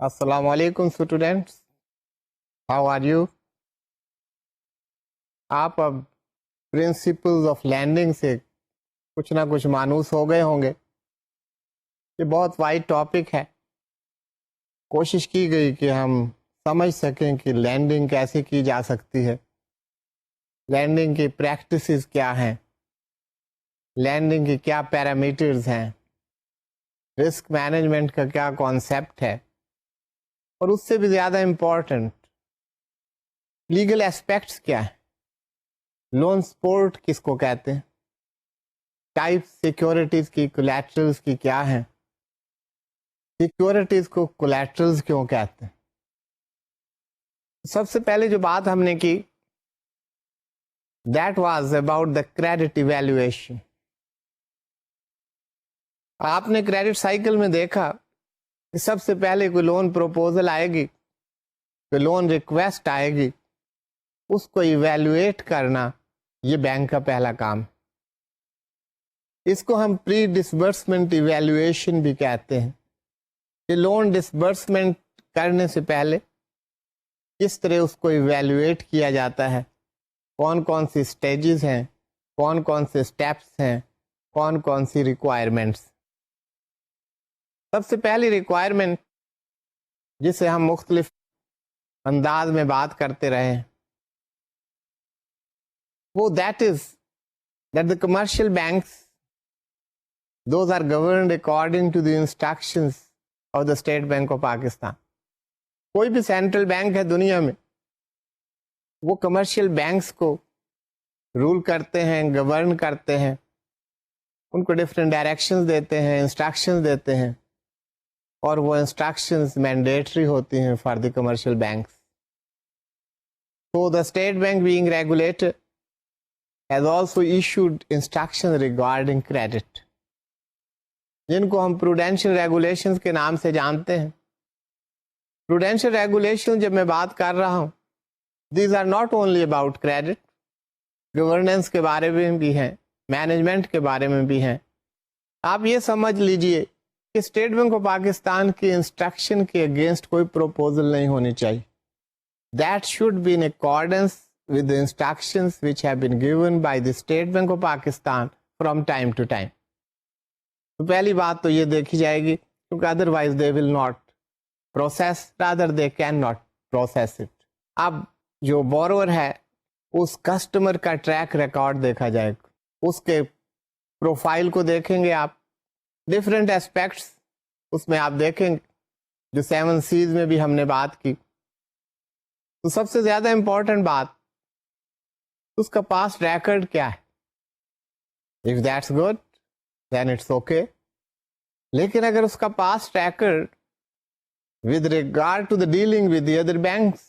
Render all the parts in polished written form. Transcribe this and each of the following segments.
السلام علیکم students, how are you? آپ اب پرنسپلز آف لینڈنگ سے کچھ نہ کچھ مانوس ہو گئے ہوں گے. یہ بہت وائڈ ٹاپک ہے. کوشش کی گئی کہ ہم سمجھ سکیں کہ لینڈنگ کیسے کی جا سکتی ہے، لینڈنگ کی پریکٹسز کیا ہیں، لینڈنگ کی کیا پیرامیٹرز ہیں، رسک مینجمنٹ کا کیا کانسیپٹ ہے، اور اس سے بھی زیادہ امپورٹنٹ لیگل ایسپیکٹس کیا ہیں، لون سپورٹ کس کو کہتے ہیں، ٹائپ سیکیورٹیز کی کولیٹرلز کی کیا ہیں، سیکیورٹیز کو کولیٹرلز کیوں کہتے ہیں. سب سے پہلے جو بات ہم نے کی that was about the credit evaluation. آپ نے کریڈٹ سائیکل میں دیکھا کہ سب سے پہلے کوئی لون پروپوزل آئے گی، کوئی لون ریکویسٹ آئے گی، اس کو ایویلویٹ کرنا یہ بینک کا پہلا کام. اس کو ہم پری ڈسبرسمنٹ ایویلویشن بھی کہتے ہیں کہ لون ڈسبرسمنٹ کرنے سے پہلے کس طرح اس کو ایویلویٹ کیا جاتا ہے، کون کون سی سٹیجز ہیں، کون کون سے سٹیپس ہیں، کون کون سی ریکوائرمنٹس. سب سے پہلی ریکوائرمنٹ جسے ہم مختلف انداز میں بات کرتے رہے ہیں وہ that is that the commercial banks those are governed according to the instructions of the State Bank of Pakistan. کوئی بھی سینٹرل بینک ہے دنیا میں، وہ کمرشل بینکس کو رول کرتے ہیں، گورن کرتے ہیں، ان کو ڈفرینٹ ڈائریکشنز دیتے ہیں، انسٹرکشنز دیتے ہیں، اور وہ انسٹرکشنز مینڈیٹری ہوتی ہیں for the commercial banks. So the State Bank being regulator has also issued instructions regarding credit جن کو ہم پروڈینشل ریگولیشنز کے نام سے جانتے ہیں. پروڈینشل ریگولیشن جب میں بات کر رہا ہوں these are not only about credit, governance کے بارے میں بھی ہیں، مینجمنٹ کے بارے میں بھی ہیں. آپ یہ سمجھ لیجئے کہ اسٹیٹ بینک آف پاکستان کی انسٹرکشن کے اگینسٹ کوئی پروپوزل نہیں ہونی چاہیے. That should be in accordance with the instructions which have been given by the State Bank of Pakistan from time to time. تو پہلی بات تو یہ دیکھی جائے گی کیونکہ otherwise they will not process, rather they cannot process it. اب جو borrower ہے اس کسٹمر کا ٹریک ریکارڈ دیکھا جائے گا، اس کے پروفائل کو دیکھیں گے آپ، ڈفرینٹ اسپیکٹس اس میں آپ دیکھیں گے جو 7 C's میں بھی ہم نے بات کی. تو سب سے زیادہ امپورٹنٹ بات اس کا پاسٹ ریکارڈ کیا ہے. If that's good then it's okay. لیکن اگر اس کا past record with regard to the dealing with the other banks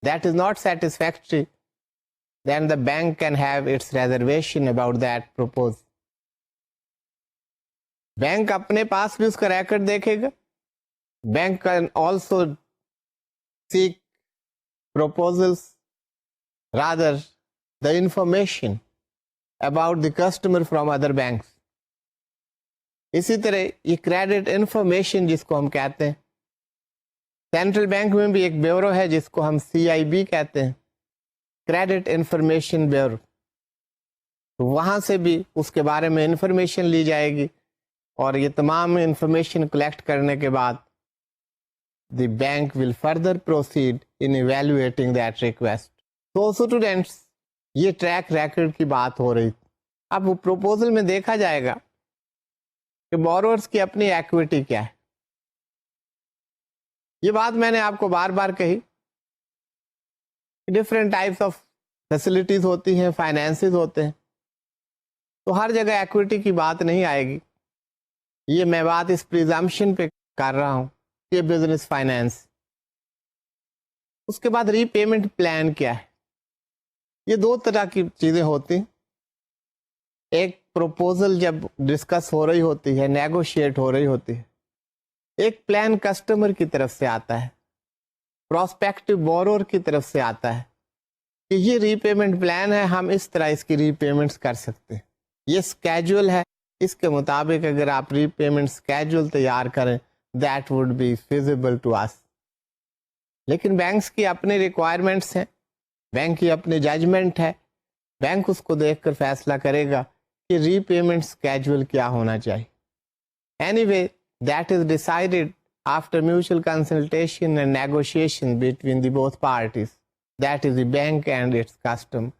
that is not satisfactory then the bank can have its reservation about that propose. Bank اپنے پاس بھی اس کا record دیکھے گا. Bank can also seek proposals, rather the information about the customer from other banks. اسی طرح یہ کریڈٹ انفارمیشن جس کو ہم کہتے ہیں، سینٹرل بینک میں بھی ایک بیورو ہے جس کو ہم CIB کہتے ہیں، کریڈٹ انفارمیشن بیورو. وہاں سے بھی اس کے بارے میں انفارمیشن لی جائے گی اور یہ تمام انفارمیشن کلیکٹ کرنے کے بعد the bank will further proceed in evaluating that request. So students یہ ٹریک ریکارڈ کی بات ہو رہی. اب وہ پروپوزل میں دیکھا جائے گا کہ borrowers کی اپنی ایکویٹی کیا ہے. یہ بات میں نے آپ کو بار بار کہی، ڈفرینٹ ٹائپس آف فیسلٹیز ہوتی ہیں، فائنینسز ہوتے ہیں، تو ہر جگہ ایکویٹی کی بات نہیں آئے گی. یہ میں بات اس پریزمپشن پہ کر رہا ہوں یہ بزنس فائنینس. اس کے بعد ری پیمنٹ پلان کیا ہے. یہ 2 طرح کی چیزیں ہوتی ہیں. ایک پروپوزل جب ڈسکس ہو رہی ہوتی ہے، نیگوشیٹ ہو رہی ہوتی ہے، ایک پلان کسٹمر کی طرف سے آتا ہے، پراسپیکٹو بورور کی طرف سے آتا ہے کہ یہ ری پیمنٹ پلان ہے، ہم اس طرح اس کی ری پیمنٹس کر سکتے ہیں. یہ اسکیجول ہے، اس کے مطابق اگر آپ ری پیمنٹ اسکیجول تیار کریں that would be feasible to us. لیکن بینکس کی اپنی ریکوائرمنٹس ہیں, بینک کی اپنی ججمنٹ ہے, بینک اس کو دیکھ کر فیصلہ کرے گا کہ ری پیمنٹ اسکیجول کیا ہونا چاہیے. Any way that is decided after mutual consultation and negotiation between the both parties, that is the bank and its customer.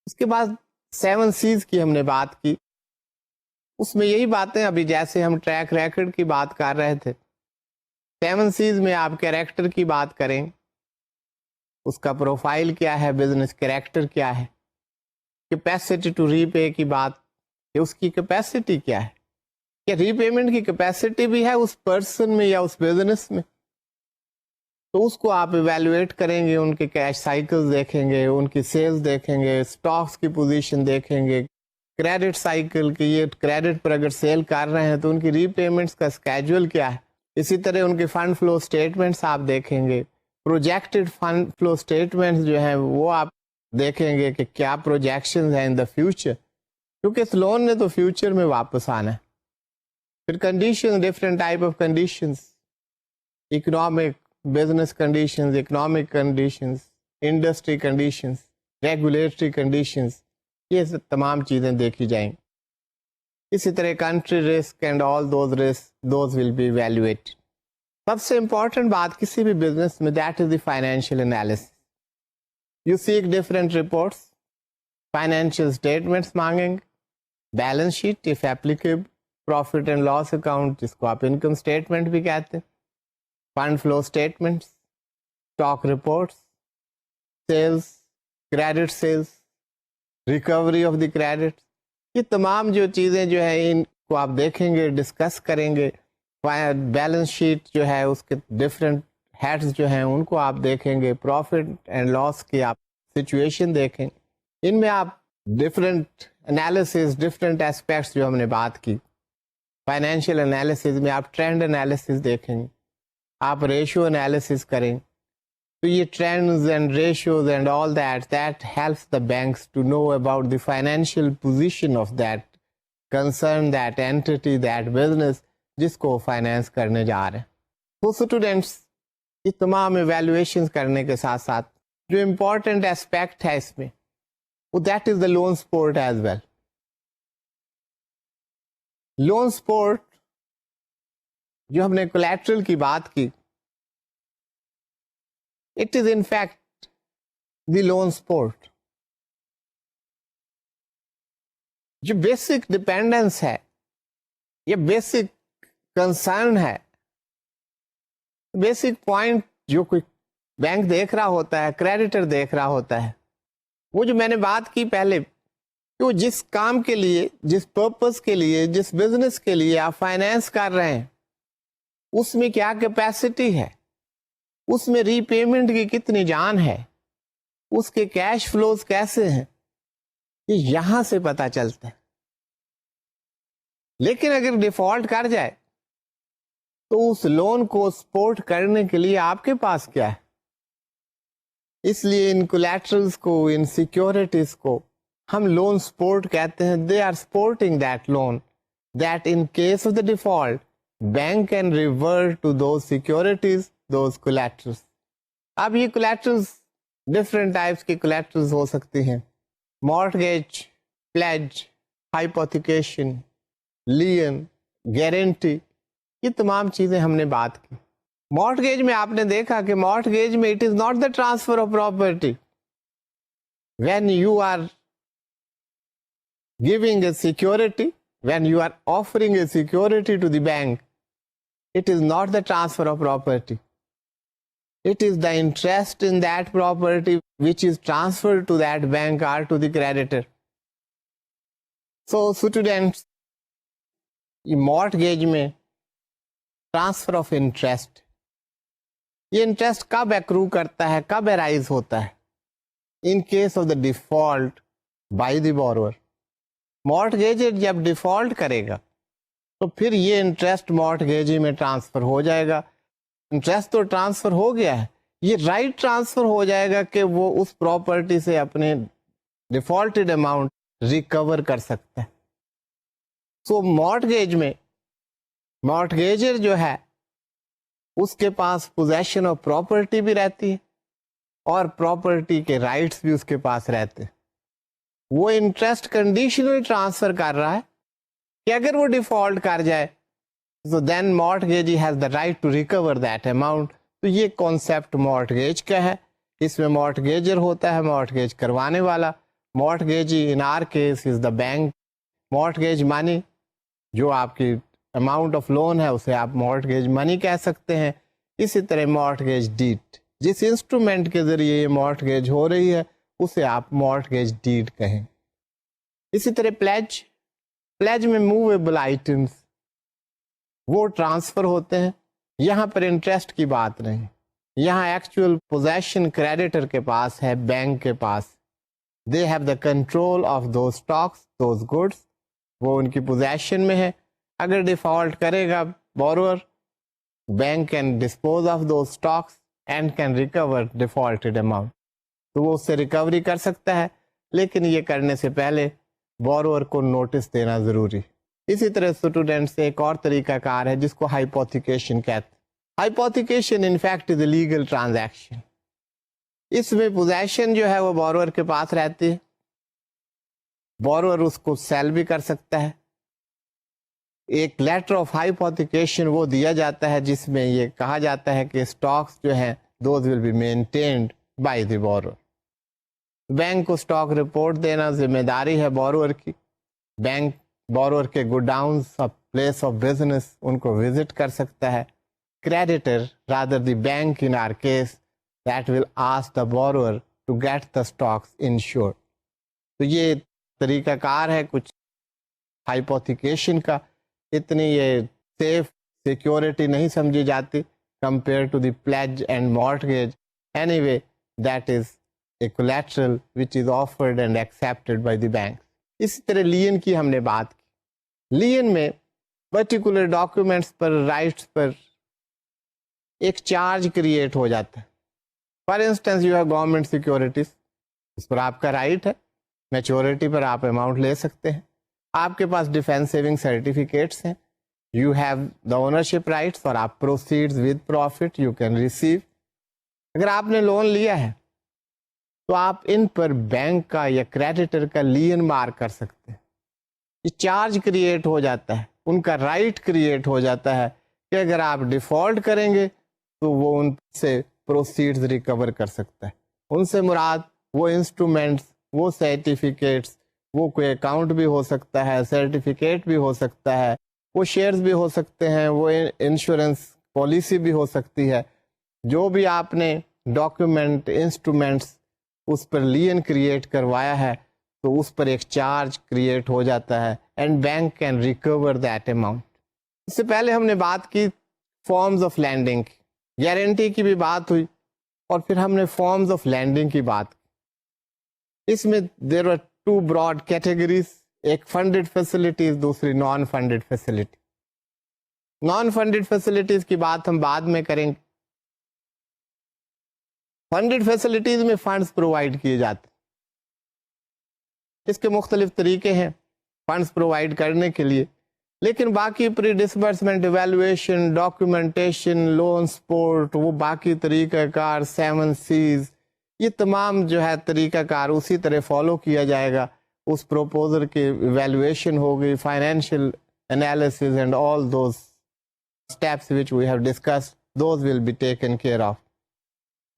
اس کے بعد 7 C's کی ہم نے بات کی, اس میں یہی باتیں ابھی جیسے ہم ٹریک ریکارڈ کی بات کر رہے تھے. 7 C's میں آپ کیریکٹر کی بات کریں, اس کا پروفائل کیا ہے, بزنس کیریکٹر کیا ہے, کیپیسٹی ٹو ری پے کی بات کہ اس کی کیپیسٹی کیا ہے, کہ ری پیمنٹ کی کیپیسٹی بھی ہے اس پرسن میں یا اس بزنس میں, تو اس کو آپ ایویلویٹ کریں گے, ان کے کیش سائیکل دیکھیں گے, ان کی سیلز دیکھیں گے, اسٹاکس کی پوزیشن دیکھیں گے, کریڈٹ سائیکل کہ یہ کریڈٹ پر اگر سیل کر رہے ہیں تو ان کی ری پیمنٹس کا اسکیجول کیا ہے. اسی طرح ان کے فنڈ فلو اسٹیٹمنٹس آپ دیکھیں گے, پروجیکٹڈ فنڈ فلو اسٹیٹمنٹس جو ہیں وہ آپ دیکھیں گے کہ کیا پروجیکشنز ہیں ان دا فیوچر, کیونکہ اس لون نے تو فیوچر میں واپس آنا ہے. پھر condition, different type of conditions, economic business conditions, economic conditions, industry conditions, regulatory conditions, یہ تمام چیزیں دیکھی جائیں. اسی طرح country risk and all those risk, those will be evaluated. سب سے امپورٹنٹ بات کسی بھی بزنس میں that is the financial analysis. You seek different reports, financial statements مانگیں گے, balance sheet if applicable, profit and loss account جس کو آپ انکم اسٹیٹمنٹ بھی کہتے ہیں, fund flow statements, stock reports, sales, credit sales, recovery of the credit, یہ تمام جو چیزیں جو ہیں ان کو آپ دیکھیں گے, ڈسکس کریں گے. بیلنس شیٹ جو ہے اس کے ڈفرینٹ ہیڈز جو ہیں ان کو آپ دیکھیں گے, پروفٹ اینڈ لاس کی آپ سچویشن دیکھیں, ان میں آپ ڈفرینٹ انالیسز, ڈفرینٹ ایسپیکٹس جو ہم نے بات کی. فائنینشیل انالیسز میں آپ ٹرینڈ انالیسز دیکھیں گے, آپ ریشو انالیسز کریں, تو یہ trends and ratios and all that helps the banks to know about the financial position of that concern, that entity, that business جس کو فائنینس کرنے جا رہے ہیں. تو اسٹوڈینٹس یہ تمام ایویلویشن کرنے کے ساتھ ساتھ جو امپورٹنٹ اسپیکٹ ہے اس میں وہ that is the loan support as well. Loan support جو ہم نے کولیٹرل کی بات کی, it is in fact the loan support. جو بیسک ڈپینڈنس ہے, یہ بیسک کنسرن ہے, بیسک پوائنٹ جو کوئی بینک دیکھ رہا ہوتا ہے, کریڈیٹر دیکھ رہا ہوتا ہے, وہ جو میں نے بات کی پہلے کہ وہ جس کام کے لیے, جس پرپز کے لیے, جس بزنس کے لیے آپ فائنینس کر رہے ہیں اس میں کیا کیپیسٹی ہے, اس میں ری پیمنٹ کی کتنی جان ہے, اس کے کیش فلوز کیسے ہیں, یہ یہاں سے پتہ چلتا ہے. لیکن اگر ڈیفالٹ کر جائے تو اس لون کو سپورٹ کرنے کے لیے آپ کے پاس کیا ہے. اس لیے ان کولیٹرلز کو, ان سیکیورٹیز کو ہم لون سپورٹ کہتے ہیں. They are supporting that loan, that in case of the default bank can revert to those securities, those collaterals. اب یہ کولیٹرلز ڈفرینٹ ٹائپس کی کولیٹرلز ہو سکتی ہیں, مارٹگیج, پلیج, ہائپوتھیکیشن, لین, گارنٹی, یہ تمام چیزیں ہم نے بات کی. مارٹگیج میں آپ نے دیکھا کہ مارٹگیج میں it is not the transfer of property. When you are giving a security, when you are offering a security to the bank, it is not the transfer of property. It is the interest in that property which is transferred to that bank or to the creditor. So students, mortgage میں transfer of interest, یہ interest کب accrue کرتا ہے, کب arise ہوتا ہے, ان case of the default by the borrower. Mortgager جب default کرے گا تو پھر یہ انٹرسٹ مارٹگیجی میں ٹرانسفر ہو جائے گا. انٹرسٹ تو ٹرانسفر ہو گیا ہے, یہ رائٹ ٹرانسفر ہو جائے گا کہ وہ اس پراپرٹی سے اپنے ڈیفالٹڈ اماؤنٹ ریکور کر سکتا ہے. سو مارٹگیج میں مارٹگیجر جو ہے اس کے پاس پوزیشن آف پراپرٹی بھی رہتی ہے اور پراپرٹی کے رائٹس بھی اس کے پاس رہتے. وہ انٹرسٹ کنڈیشنل ٹرانسفر کر رہا ہے کہ اگر وہ ڈیفالٹ کر جائے so then mortgagee has the right to recover that amount. تو یہ کانسیپٹ مارٹگیج کا ہے. اس میں مارٹگیجر ہوتا ہے, مارٹگیج کروانے والا. Mortgagee in our case is the bank. Mortgage money جو آپ کی اماؤنٹ آف لون ہے اسے آپ مارٹگیج منی کہہ سکتے ہیں. اسی طرح مارٹگیج ڈیڈ, جس انسٹرومنٹ کے ذریعے یہ مارٹگیج ہو رہی ہے اسے آپ مارٹگیج ڈیڈ کہیں. اسی طرح پلیج, پلیج میں موویبل آئٹمس وہ ٹرانسفر ہوتے ہیں. یہاں پر انٹرسٹ کی بات نہیں, یہاں ایکچوئل پوزیشن کریڈیٹر کے پاس ہے, بینک کے پاس. They have the control of those stocks, those goods, وہ ان کی پوزیشن میں ہے. اگر ڈیفالٹ کرے گا borrower, bank can dispose of those stocks and can recover defaulted amount. تو وہ اس سے ریکوری کر سکتا ہے, لیکن یہ کرنے سے پہلے بورور کو نوٹس دینا ضروری. اسی طرح اسٹوڈنٹ سے ایک اور طریقہ کار ہے جس کو ہائپوتھیکیشن کہتے ہیں. Hypothecation in fact is a legal transaction. اس میں پوزیشن جو ہے وہ بورور کے پاس رہتی ہے, بورور اس کو سیل بھی کر سکتا ہے. ایک لیٹر آف ہائپوتھیکیشن وہ دیا جاتا ہے جس میں یہ کہا جاتا ہے کہ اسٹاکس جو ہیں those will be maintained by the borrower. Bank کو اسٹاک رپورٹ دینا ذمہ داری ہے بورور کی. بینک بورور کے گوڈاؤنز اور پلیس آف بزنس ان کو وزٹ کر سکتا ہے. Creditor rather the bank in our case that will ask the borrower to get the stocks insured. تو یہ طریقہ کار ہے کچھ ہائپوتھیکیشن کا. اتنی یہ سیف سیکورٹی نہیں سمجھی جاتی compared to the pledge and mortgage. Anyway that is a collateral which is offered and accepted by the bank. اسی طرح لین کی ہم نے بات کی. لین میں پرٹیکولر ڈاکیومنٹس پر, رائٹس پر ایک چارج کریٹ ہو جاتا ہے. For instance you have government securities, اس پر آپ کا رائٹ ہے, میچورٹی پر آپ اماؤنٹ لے سکتے ہیں. آپ کے پاس ڈیفینس سیونگ سرٹیفکیٹس ہیں, you have the ownership rights, اور آپ proceeds with profit you can receive. اگر آپ نے لون لیا ہے تو آپ ان پر بینک کا یا کریڈیٹر کا لین مار کر سکتے ہیں. یہ چارج کریٹ ہو جاتا ہے, ان کا رائٹ کریٹ ہو جاتا ہے کہ اگر آپ ڈیفالٹ کریں گے تو وہ ان سے پروسیڈز ریکور کر سکتا ہے. ان سے مراد وہ انسٹرومنٹس, وہ سرٹیفکیٹس, وہ کوئی اکاؤنٹ بھی ہو سکتا ہے, سرٹیفکیٹ بھی ہو سکتا ہے, وہ شیئرز بھی ہو سکتے ہیں, وہ انشورنس پالیسی بھی ہو سکتی ہے. جو بھی آپ نے ڈاکیومنٹ, انسٹرومنٹس اس پر لین کریٹ کروایا ہے تو اس پر ایک چارج کریٹ ہو جاتا ہے and bank can recover that amount. اس سے پہلے ہم نے بات کی فارمز آف لینڈنگ, گارنٹی کی بھی بات ہوئی, اور پھر ہم نے فارمز آف لینڈنگ کی بات کی. اس میں there are two broad categories, ایک فنڈڈ فیسلٹیز, دوسری non funded facility. Non funded facilities کی بات ہم بعد میں کریں گے. فنڈڈ فیسلٹیز میں فنڈز پرووائڈ کیے جاتے, اس کے مختلف طریقے ہیں فنڈز پرووائڈ کرنے کے لیے, لیکن باقی pre disbursement, evaluation, documentation, loan support, وہ باقی طریقہ کار, 7 C's, یہ تمام جو ہے طریقہ کار اسی طرح فالو کیا جائے گا. اس پروپوزر کی ایویلویشن ہوگی, financial analysis and all those steps which we have discussed, those will be taken care of.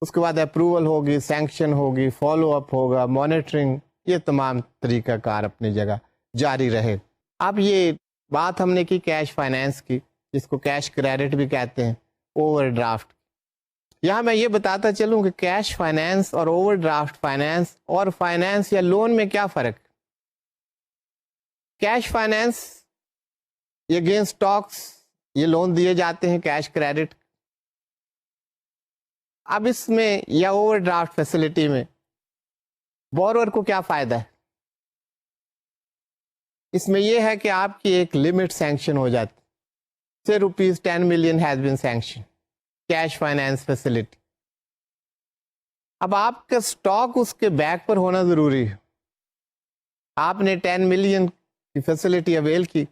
اس کے بعد اپروول ہوگی, سینکشن ہوگی, فالو اپ ہوگا, مانیٹرنگ, یہ تمام طریقہ کار اپنی جگہ جاری رہے. اب یہ بات ہم نے کی کیش فائنینس کی, جس کو کیش کریڈٹ بھی کہتے ہیں, اوور ڈرافٹ. یہاں میں یہ بتاتا چلوں کہ کیش فائنینس اور اوور ڈرافٹ فائنینس اور فائنینس یا لون میں کیا فرق. کیش فائنینس یہ اگینسٹ اسٹاکس, یہ لون دیے جاتے ہیں کیش کریڈٹ. اب اس میں یا اوور ڈرافٹ فیسلٹی میں بورور کو کیا فائدہ ہے؟ اس میں یہ ہے کہ آپ کی ایک لمٹ سینکشن ہو جاتی, سے ₹10 million has been sanction, cash finance facility. اب آپ کا اسٹاک اس کے بیک پر ہونا ضروری ہے. آپ نے 10 million کی فیسلٹی اویل کی,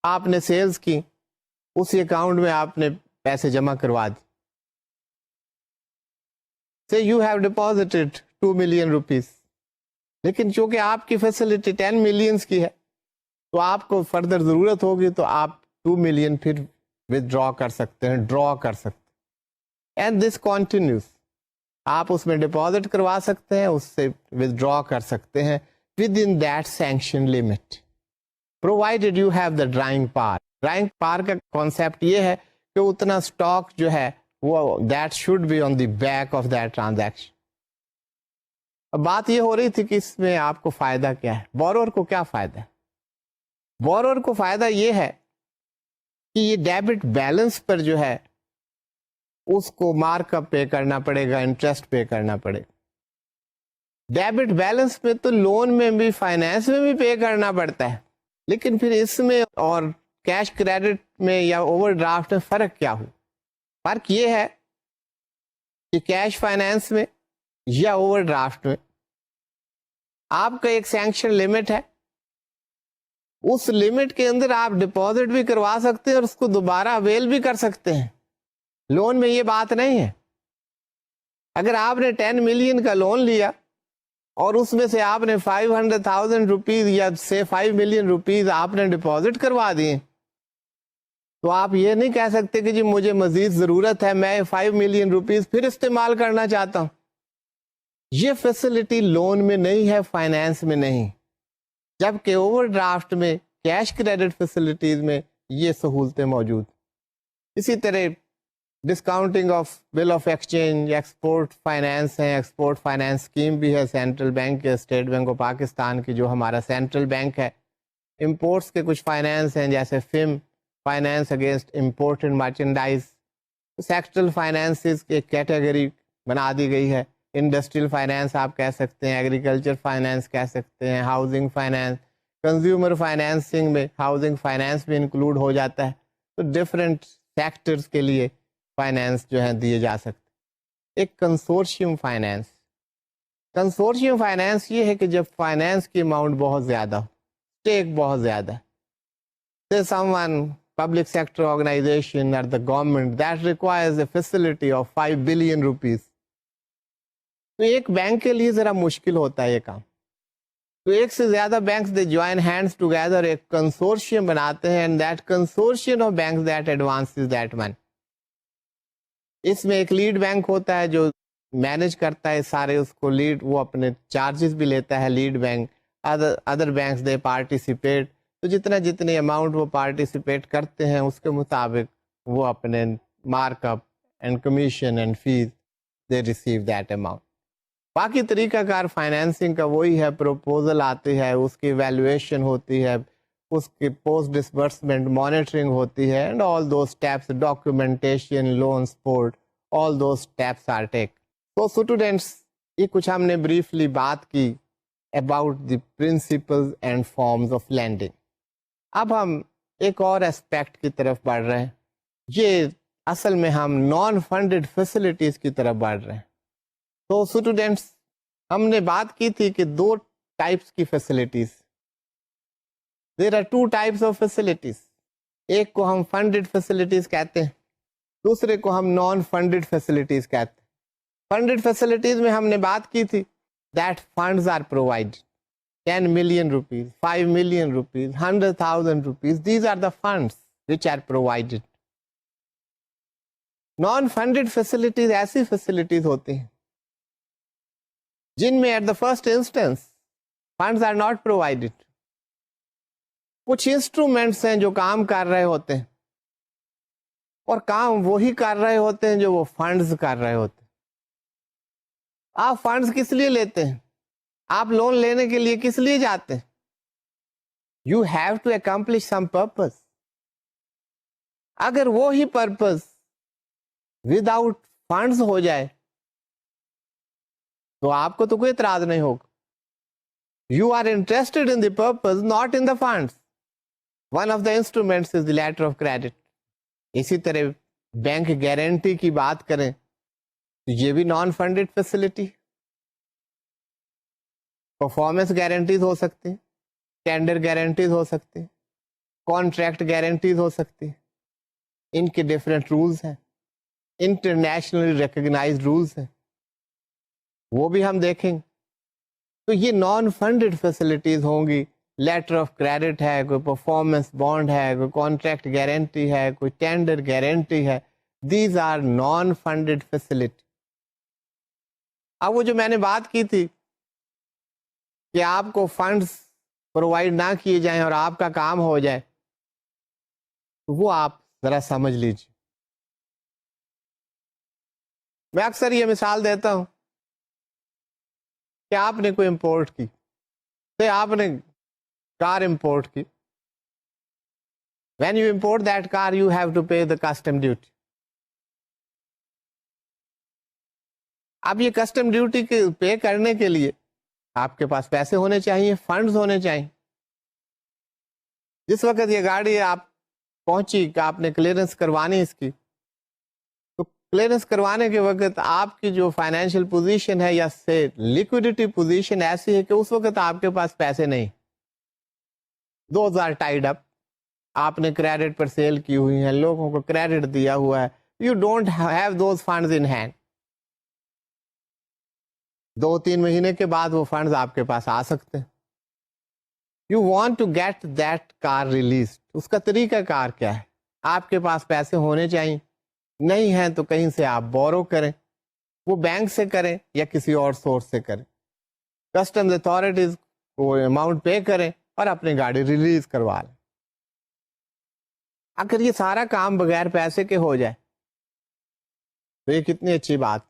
آپ نے سیلز کی, اسی اکاؤنٹ میں آپ نے پیسے جمع کروا دی. Say you have deposited 2 million rupees. لیکن چونکہ آپ کی فیسلٹی 10 ملینس کی ہے تو آپ کو فردر ضرورت ہوگی تو آپ 2 ملین پھر ودرا کر سکتے ہیں, ڈرا کر سکتے ہیں. اینڈ دس کنٹینیوس, آپ اس میں ڈپازٹ کروا سکتے ہیں, اس سے ودرا کر سکتے ہیں with in that sanction limit, provided you have the drawing پار. ڈرائنگ پار کا کانسیپٹ یہ ہے کہ اتنا اسٹاک جو ہے وہ that should be on the back of that transaction. اب بات یہ ہو رہی تھی کہ اس میں آپ کو فائدہ کیا ہے, بورور کو کیا فائدہ ہے. بورور کو فائدہ یہ ہے کہ یہ ڈیبٹ بیلنس پر جو ہے اس کو مارک اپ پے کرنا پڑے گا, انٹرسٹ پے کرنا پڑے گا. ڈیبٹ بیلنس میں تو لون میں بھی فائنینس میں بھی پے کرنا پڑتا ہے, لیکن پھر اس میں اور کیش کریڈٹ میں یا اوور ڈرافٹ میں فرق کیا ہو؟ فرق یہ ہے کہ کیش فائنینس میں یا اوور ڈرافٹ میں آپ کا ایک سینکشن لمٹ ہے, اس لمٹ کے اندر آپ ڈپازٹ بھی کروا سکتے ہیں اور اس کو دوبارہ اویل بھی کر سکتے ہیں. لون میں یہ بات نہیں ہے. اگر آپ نے 10 ملین کا لون لیا اور اس میں سے آپ نے 500,000 روپیز یا سے 5 ملین روپیز آپ نے ڈپازٹ کروا دیے, تو آپ یہ نہیں کہہ سکتے کہ جی مجھے مزید ضرورت ہے, میں 5 ملین روپیز پھر استعمال کرنا چاہتا ہوں. یہ فیسلٹی لون میں نہیں ہے, فائنینس میں نہیں, جبکہ اوور ڈرافٹ میں, کیش کریڈٹ فیسلٹیز میں یہ سہولتیں موجود. اسی طرح discounting of bill of exchange, export finance ہے, ایکسپورٹ فائنینس اسکیم بھی ہے سینٹرل بینک کے, اسٹیٹ بینک آف پاکستان کی جو ہمارا سینٹرل بینک ہے. امپورٹس کے کچھ فائنینس ہیں جیسے فم, finance against imported merchandise. Sectoral finances کی ایک کیٹیگری بنا دی گئی ہے. انڈسٹریل فائنینس آپ کہہ سکتے ہیں, ایگریکلچر فائنینس کہہ سکتے ہیں, ہاؤسنگ فائنینس, کنزیومر فائنینسنگ میں ہاؤسنگ فائنینس بھی انکلوڈ ہو جاتا ہے. تو ڈفرینٹ سیکٹرز کے لیے فائنینس جو ہے دیے جا سکتے. ایک کنسورشیم فائنینس, کنسورشیم فائنینس یہ ہے کہ جب فائنینس کی اماؤنٹ بہت زیادہ ہو, اسٹیک بہت زیادہ ہے, some one public sector organization or the government that requires a facility of 5 billion rupees. تو ایک بینک کے لیے ذرا مشکل ہوتا ہے یہ کام. تو ایک سے زیادہ banks they join hands together, ایک کنسورشیم بناتے ہیں, and that consortium of banks that advances that money. اس میں ایک لیڈ بینک ہوتا ہے جو مینج کرتا ہے سارے اس کو, لیڈ وہ اپنے چارجز بھی لیتا ہے lead bank. Other banks they participate, تو جتنے اماؤنٹ وہ پارٹیسپیٹ کرتے ہیں اس کے مطابق وہ اپنے mark up and commission and fee they receive that amount. باقی طریقہ کار فائنینسنگ کا وہی ہے, پروپوزل آتی ہے, اس کی ایویلویشن ہوتی ہے, اس کی پوسٹ ڈسبرسمنٹ مانیٹرنگ ہوتی ہے, and all those steps, documentation, loan support, all those steps are take. تو اسٹوڈینٹس یہ کچھ ہم نے بریفلی بات کی about the principles and forms of lending. اب ہم ایک اور اسپیکٹ کی طرف بڑھ رہے ہیں, یہ اصل میں ہم نان فنڈڈ فیسلٹیز کی طرف بڑھ رہے ہیں. تو اسٹوڈینٹس ہم نے بات کی تھی کہ 2 ٹائپس کی facilities, there are 2 types of facilities. ایک کو ہم فنڈڈ فیسلٹیز کہتے ہیں, دوسرے کو ہم نان فنڈڈ فیسلٹیز کہتے ہیں. فنڈڈ فیسلٹیز میں ہم نے بات کی تھی that funds are provide 10 million rupees, 5 million rupees, 100,000 rupees. These are the funds which are provided. Non-funded facilities ایسی facilities ہوتی ہیں جن میں at the first instance funds are not provided. کچھ انسٹرومنٹس ہیں جو کام کر رہے ہوتے ہیں اور کام وہی کر رہے ہوتے ہیں جو وہ فنڈز کر رہے ہوتے ہیں. آپ فنڈز کس لیے لیتے ہیں؟ آپ لون لینے کے لیے کس لیے جاتے ہیں؟ You have to accomplish some purpose. اگر وہی پرپز وداؤٹ فنڈز ہو جائے تو آپ کو تو کوئی اعتراض نہیں ہوگا. You are interested in the purpose, not in the funds. One of the instruments is the letter of credit. اسی طرح بینک گارنٹی کی بات کریں تو یہ بھی non funded facility. Performance guarantees ہو سکتی, ٹینڈر گارنٹیز ہو سکتی, کانٹریکٹ گارنٹیز ہو سکتی. ان کے ڈفرینٹ رولز ہیں, انٹرنیشنلی ریکگنائزڈ رولز ہیں, وہ بھی ہم دیکھیں گے. تو یہ نان فنڈڈ فیسلٹیز ہوں گی. لیٹر آف کریڈٹ ہے, کوئی پرفارمنس بانڈ ہے, کوئی کانٹریکٹ گارنٹی ہے, کوئی ٹینڈر گارنٹی ہے. These are non funded facility. اب وہ جو میں نے بات کی تھی کہ آپ کو فنڈز پرووائڈ نہ کیے جائیں اور آپ کا کام ہو جائے, وہ آپ ذرا سمجھ لیجیے. میں اکثر یہ مثال دیتا ہوں کہ آپ نے کوئی امپورٹ کی, تو آپ نے کار امپورٹ کی. When you import that car you have to pay the custom duty. اب یہ کسٹم ڈیوٹی پے کرنے کے لیے آپ کے پاس پیسے ہونے چاہیے, فنڈز ہونے چاہیے. جس وقت یہ گاڑی آپ پہنچی کہ آپ نے کلیئرنس کروانی اس کی, تو کلیئرنس کروانے کے وقت آپ کی جو فائنینشیل پوزیشن ہے یا سے لیکوڈیٹی پوزیشن ایسی ہے کہ اس وقت آپ کے پاس پیسے نہیں. دوز آر ٹائیڈ اپ. آپ نے کریڈٹ پر سیل کی ہوئی ہیں, لوگوں کو کریڈٹ دیا ہوا ہے. You don't have those funds in hand. 2-3 مہینے کے بعد وہ فنڈز آپ کے پاس آ سکتے ہیں. You want to get that car release. اس کا طریقہ کار کیا ہے؟ آپ کے پاس پیسے ہونے چاہیے, نہیں ہیں تو کہیں سے آپ بورو کریں, وہ بینک سے کریں یا کسی اور سورس سے کریں. کسٹمز اتھارٹیز کو اماؤنٹ پے کریں اور اپنی گاڑی ریلیز کروا لیں. اگر یہ سارا کام بغیر پیسے کے ہو جائے تو یہ کتنی اچھی بات.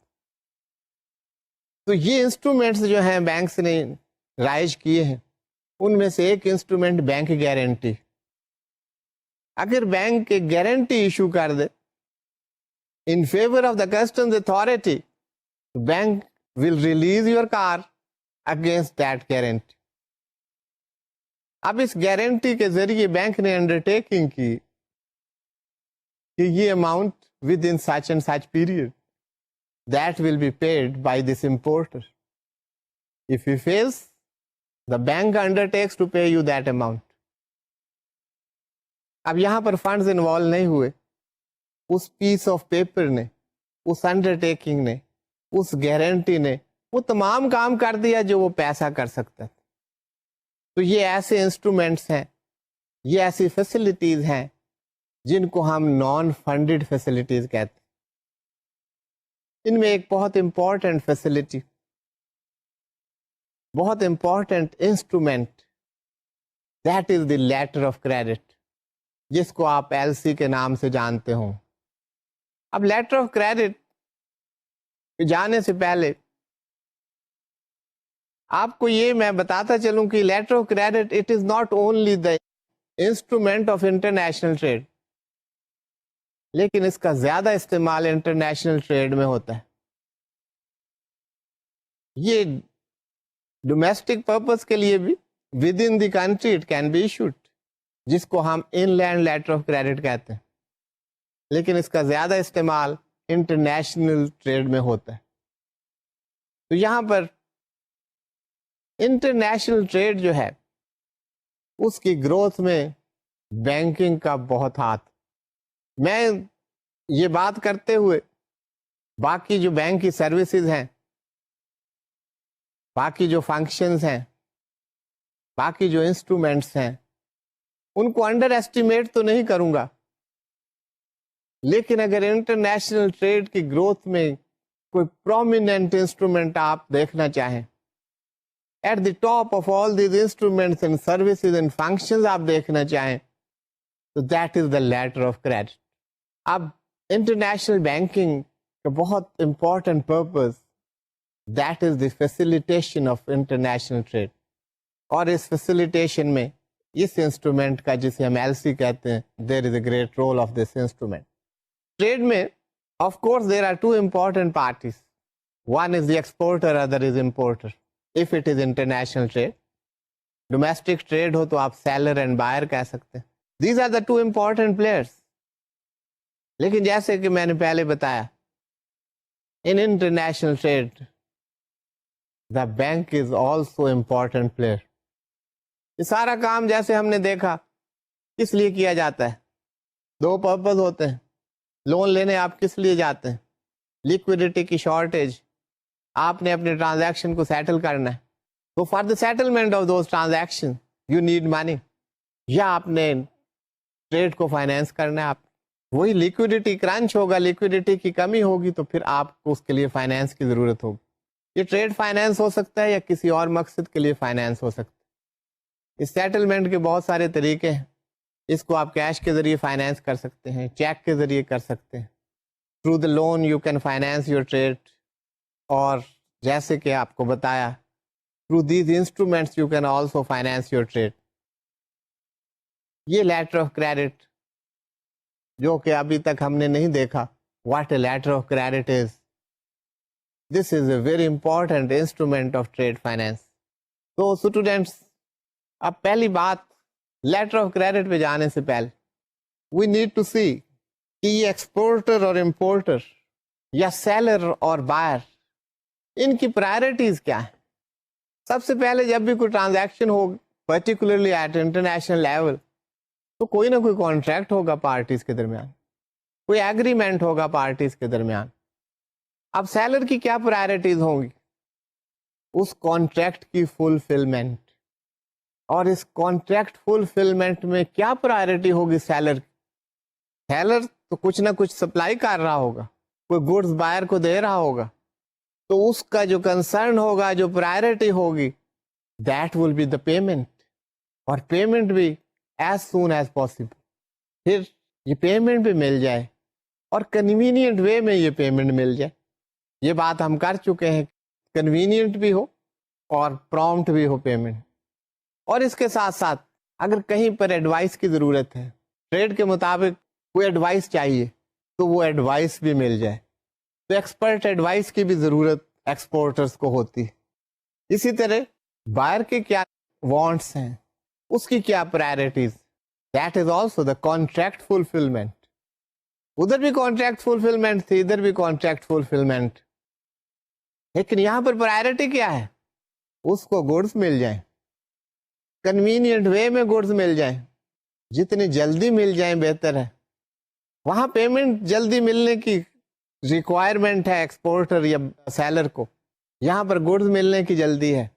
تو یہ انسٹرومنٹس جو ہیں بینکس نے رائج کیے ہیں, ان میں سے ایک انسٹرومنٹ بینک گارنٹی. اگر بینک گارنٹی ایشو کر دے in favour of the customs authority, bank will release your car against that guarantee. اب اس گارنٹی کے ذریعے بینک نے انڈرٹیکنگ کی کہ یہ amount with in such and such period that will be paid by this importer. If he fails, the bank undertakes to pay you that amount. اب یہاں پر فنڈز انوالو نہیں ہوئے. اس پیس آف پیپر نے, اس undertaking نے, اس guarantee نے وہ تمام کام کر دیا جو وہ پیسہ کر سکتا ہے. تو یہ ایسے انسٹرومنٹس ہیں, یہ ایسی فیسلٹیز ہیں جن کو ہم نان فنڈڈ فیسلٹیز کہتے ہیں. ان میں ایک بہت امپورٹنٹ فیسلٹی, بہت important instrument, that is the letter of credit, جس کو آپ ایل سی کے نام سے جانتے ہوں. اب لیٹر آف کریڈٹ جانے سے پہلے آپ کو یہ میں بتاتا چلوں کہ letter of credit it is not only the instrument of international trade, لیکن اس کا زیادہ استعمال انٹرنیشنل ٹریڈ میں ہوتا ہے. یہ ڈومیسٹک پرپز کے لیے بھی within the country it can be issued, جس کو ہم inland letter of credit کہتے ہیں, لیکن اس کا زیادہ استعمال انٹرنیشنل ٹریڈ میں ہوتا ہے. تو یہاں پر انٹرنیشنل ٹریڈ جو ہے اس کی گروتھ میں بینکنگ کا بہت ہاتھ. میں یہ بات کرتے ہوئے باقی جو بینک کی سروسز ہیں, باقی جو فنکشنز ہیں, باقی جو انسٹرومنٹس ہیں, ان کو انڈر ایسٹیمیٹ تو نہیں کروں گا, لیکن اگر انٹرنیشنل ٹریڈ کی گروتھ میں کوئی پرومیننٹ انسٹرومنٹ آپ دیکھنا چاہیں, at the top of all these instruments and services and functions آپ دیکھنا چاہیں, تو that is the letter of credit. اب انٹرنیشنل بینکنگ کا بہت important purpose that is the facilitation of international trade, اور اس فیسیلیٹیشن میں اس انسٹرومنٹ کا, جسے ہم ایل سی کہتے ہیں, there is a great role of this instrument. Trade میں of course there are two important parties, one is the exporter, other is importer. If it is international trade, domestic trade ہو تو آپ seller and buyer کہہ سکتے ہیں. These are the two important players. لیکن جیسے کہ میں نے پہلے بتایا, in international trade the bank is also important player. یہ سارا کام جیسے ہم نے دیکھا کس لیے کیا جاتا ہے, دو پرپز ہوتے ہیں. لون لینے آپ کس لیے جاتے ہیں؟ لیکوڈیٹی کی شارٹیج، آپ نے اپنے ٹرانزیکشن کو سیٹل کرنا ہے، تو for the settlement of those transaction U need money, یا آپ نے ٹریڈ کو فائنینس کرنا ہے، آپ وہی لیکوڈیٹی کرنچ ہوگا، لیکوڈیٹی کی کمی ہوگی تو پھر آپ کو اس کے لیے فائنینس کی ضرورت ہوگی۔ یہ ٹریڈ فائنینس ہو سکتا ہے یا کسی اور مقصد کے لیے فائنینس ہو سکتا ہے۔ اس سیٹلمنٹ کے بہت سارے طریقے ہیں، اس کو آپ کیش کے ذریعے فائنینس کر سکتے ہیں، چیک کے ذریعے کر سکتے ہیں، through the loan you can finance your trade, اور جیسے کہ آپ کو بتایا through these instruments you can also finance your trade. یہ لیٹر آف کریڈٹ جو کہ ابھی تک ہم نے نہیں دیکھا، what a letter of credit is, this is a very important instrument of trade finance. تو اسٹوڈینٹس، اب پہلی بات لیٹر آف کریڈٹ پہ جانے سے پہلے وی نیڈ ٹو سی کہ یہ ایکسپورٹر اور امپورٹر یا سیلر اور بائر، ان کی پرائرٹیز کیا ہیں؟ سب سے پہلے جب بھی کوئی ٹرانزیکشن ہو، پرٹیکولرلی ایٹ انٹرنیشنل لیول، تو کوئی نہ کوئی کانٹریکٹ ہوگا پارٹیز کے درمیان، کوئی ایگریمنٹ ہوگا پارٹیز کے درمیان۔ اب سیلر کی کیا پرائرٹیز ہوں گی؟ اس کانٹریکٹ کی فلفلمنٹ، اور اس کانٹریکٹ فلفلمنٹ میں کیا پرائرٹی ہوگی سیلر کی؟ سیلر تو کچھ نہ کچھ سپلائی کر رہا ہوگا، کوئی گڈز بائر کو دے رہا ہوگا، تو اس کا جو کنسرن ہوگا، جو پرائرٹی ہوگی، that will be the payment, اور پیمنٹ بھی ایز سون ایز پاسبل۔ پھر یہ پیمنٹ بھی مل جائے اور کنوینئنٹ وے میں یہ پیمنٹ مل جائے، یہ بات ہم کر چکے ہیں، کنوینئنٹ بھی ہو اور پرومپٹ بھی ہو پیمنٹ۔ اور اس کے ساتھ ساتھ اگر کہیں پر ایڈوائس کی ضرورت ہے، ٹریڈ کے مطابق کوئی ایڈوائس چاہیے، تو وہ ایڈوائس بھی مل جائے، تو ایکسپرٹ ایڈوائس کی بھی ضرورت ایکسپورٹرز کو ہوتی ہے۔ اسی طرح بائر کے کیا وانٹس ہیں، اس کی کیا priorities, that is also the contract fulfilment. ادھر بھی کانٹریکٹ فلفلمنٹ تھی، ادھر بھی کانٹریکٹ فلفلمنٹ، لیکن یہاں پر پرائرٹی کیا ہے؟ اس کو گڈز مل جائیں، کنوینئنٹ وے میں گڈز مل جائیں، جتنی جلدی مل جائیں بہتر ہے۔ وہاں پیمنٹ جلدی ملنے کی ریکوائرمنٹ ہے ایکسپورٹر یا سیلر کو، یہاں پر گڈز ملنے کی جلدی ہے،